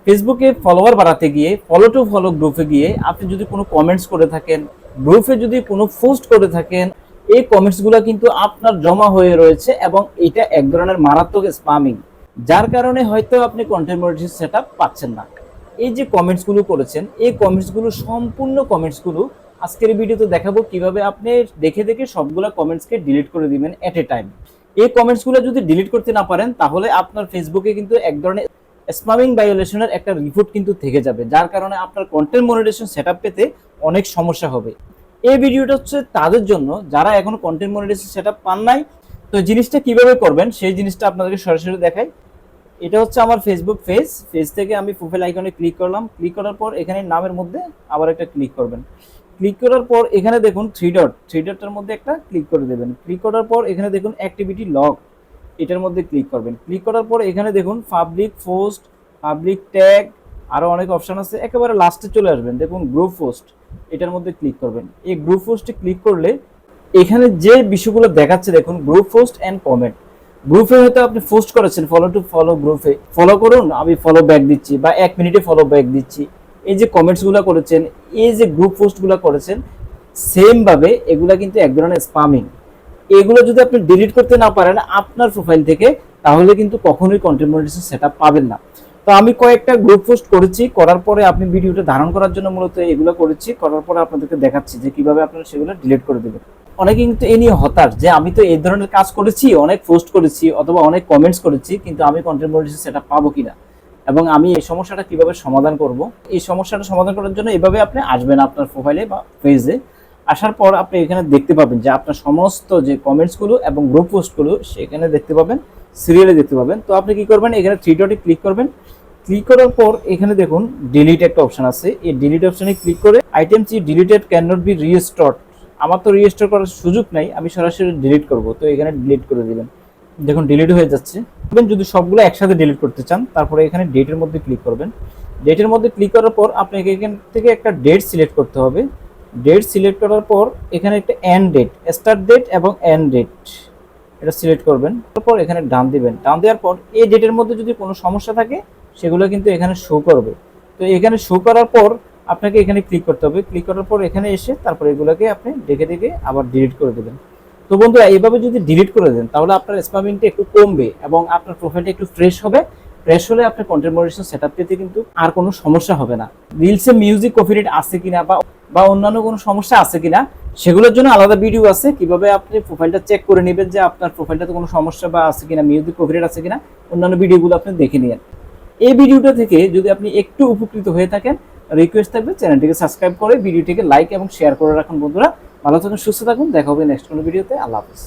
ফেসবুকে ফলোয়ার বাড়াতে গিয়ে ফলো টু ফলো গ্রুপে গিয়ে আপনি যদি কোনো কমেন্টস করে থাকেন, গ্রুপে যদি কোনো পোস্ট করে থাকেন, এই কমেন্টসগুলো কিন্তু আপনার জমা হয়ে রয়েছে এবং এটা এক ধরনের মারাত্মক স্প্যামিং, যার কারণে হয়তো আপনি কন্টেন্ট মনিটাইজেশন সেটআপ পাচ্ছেন না। এই যে কমেন্টসগুলো করেছেন, এই কমেন্টসগুলো সম্পূর্ণ কমেন্টসগুলো আজকের ভিডিওতে দেখাবো কিভাবে আপনি দেখে দেখে সবগুলা কমেন্টসকে ডিলিট করে দিবেন এট এ টাইম। এই কমেন্টসগুলো যদি ডিলিট করতে না পারেন তাহলে আপনার ফেসবুকে কিন্তু এক ধরনের স্প্যামিং ভায়োলেশনের একটা রিপোর্ট কিন্তু থেকে যাবে, যার কারণে আপনার কন্টেন্ট মনিটাইজেশন সেটআপ পেতে অনেক সমস্যা হবে। এই ভিডিওটা হচ্ছে তাদের জন্য যারা এখনো কন্টেন্ট মনিটাইজেশন সেটআপ পান নাই। তো জিনিসটা কিভাবে করবেন সেই জিনিসটা আপনাদেরকে সরাসরি দেখাই। এটা হচ্ছে আমার ফেসবুক পেজ থেকে আমি প্রোফাইল আইকনে ক্লিক করলাম। ক্লিক করার পর এখানে নামের মধ্যে আবার একটা ক্লিক করবেন। ক্লিক করার পর এখানে দেখুন থ্রি ডটের মধ্যে একটা ক্লিক করে দেবেন। ক্লিক করার পর এখানে দেখুন অ্যাক্টিভিটি লগ, এটার মধ্যে ক্লিক করবেন। ক্লিক করার পর এখানে দেখুন পাবলিক পোস্ট, পাবলিক ট্যাগ, আরও অনেক অপশন আছে। একেবারে লাস্টে চলে আসবেন, দেখুন গ্রুপ পোস্ট, এটার মধ্যে ক্লিক করবেন। এই গ্রুপ পোস্টে ক্লিক করলে এখানে যে বিষয়গুলো দেখাচ্ছে দেখুন গ্রুপ পোস্ট অ্যান্ড কমেন্ট। গ্রুপে হয়তো আপনি পোস্ট করেছেন ফলো টু ফলো গ্রুপে, ফলো করুন আমি ফলো ব্যাক দিচ্ছি বা 1 মিনিটে ফলো ব্যাক দিচ্ছি। এই যে কমেন্টসগুলো করেছেন, এই যে গ্রুপ পোস্টগুলো করেছেন, সেম ভাবে এগুলা কিন্তু এক ধরনের স্প্যামিং। এগুলো যদি আপনি ডিলিট করতে না পারেন আপনার প্রোফাইল থেকে, তাহলে কিন্তু কখনোই কন্টেন্ট মনিটাইজেশন সেটআপ পাবেন না। তো আমি কয়েকটা গ্রুপ পোস্ট করেছি, করার পরে আপনি ভিডিওটা ধারণ করার জন্য মূলত এগুলো করেছি, করার পরে আপনাদেরকে দেখাচ্ছি যে কিভাবে আপনারা সেগুলো ডিলিট করে দেবেন। অনেকে কিন্তু এ নিয়ে হতাশ যে আমি তো এই ধরনের কাজ করেছি, অনেক পোস্ট করেছি অথবা অনেক কমেন্টস করেছি, কিন্তু আমি কন্টেন্ট মনিটাইজেশন সেটআপ পাবো কিনা এবং আমি এই সমস্যাটা কিভাবে সমাধান করব। এই সমস্যাটা সমাধান করার জন্য এভাবে আপনি আসবেন আপনার প্রোফাইলে বা পেজে। আসার পর আপনি এখানে দেখতে পাবেন যে আপনার সমস্ত যে কমেন্টসগুলো এবং গ্রুপ পোস্টগুলো সেখানে দেখতে পাবেন, সিরিয়ালে দেখতে পাবেন। তো আপনি কি করবেন, এখানে থ্রি ডটে ক্লিক করবেন। ক্লিক করার পর এখানে দেখুন ডিলিট একটা অপশন আছে, এই ডিলিট অপশনে ক্লিক করে items deleted can not be restored. আমার তো রিস্টোর করার সুযোগ নাই, আমি সরাসরি ডিলিট করব। তো এখানে ডিলিট করে দিবেন, দেখুন ডিলিট হয়ে যাচ্ছে। যদি সবগুলো একসাথে ডিলিট করতে চান তারপরে এখানে ডেটের মধ্যে ক্লিক করবেন। ডেটের মধ্যে ক্লিক করার পর আপনাকে এখান থেকে একটা ডেট সিলেক্ট করতে হবে। ডেট সিলেক্ট করার পর এখানে একটা এন্ড ডেট, স্টার্ট ডেট এবং এন্ড ডেট, এটা সিলেক্ট করবেন। তারপর এখানে ডান দিবেন। ডান দেওয়ার পর এই ডেটের মধ্যে যদি কোনো সমস্যা থাকে সেগুলো কিন্তু এখানে শো করবে। তো এখানে শো করার পর আপনাকে এখানে ক্লিক করতে হবে। ক্লিক করার পর এখানে এসে তারপর এগুলোকে আপনি দেখে দেখে আবার ডিলিট করে দেবেন। তো বন্ধুরা এইভাবে যদি ডিলিট করে দেন তাহলে আপনার স্প্যামিংটা একটু কমবে এবং আপনার প্রোফাইলটা একটু ফ্রেশ হবে। ফ্রেশ হলে আপনার কন্টেন্ট মনিটাইজেশন সেটআপ পেতে কিন্তু আর কোনো সমস্যা হবে না। রিলসে মিউজিক কপিরাইট আছে কিনা বা অন্যান্য কোনো সমস্যা আছে কিনা সেগুলোর জন্য আলাদা ভিডিও আছে, কিভাবে আপনি প্রোফাইলটা চেক করে নেবেন যে আপনার প্রোফাইলটাতে কোনো সমস্যা বা আছে কিনা, মিউজিক কপিরাইট আছে কিনা, অন্যান্য ভিডিওগুলো আপনি দেখে নিন। এই ভিডিওটা থেকে যদি আপনি একটু উপকৃত হয়ে থাকেন, রিকোয়েস্ট থাকবে চ্যানেলটিকে সাবস্ক্রাইব করে ভিডিওটিকে লাইক এবং শেয়ার করে রাখুন। বন্ধুরা ভালো থাকুন, সুস্থ থাকুন, দেখা হবে নেক্সট কোনো ভিডিওতে। আল্লাহ হাফেজ।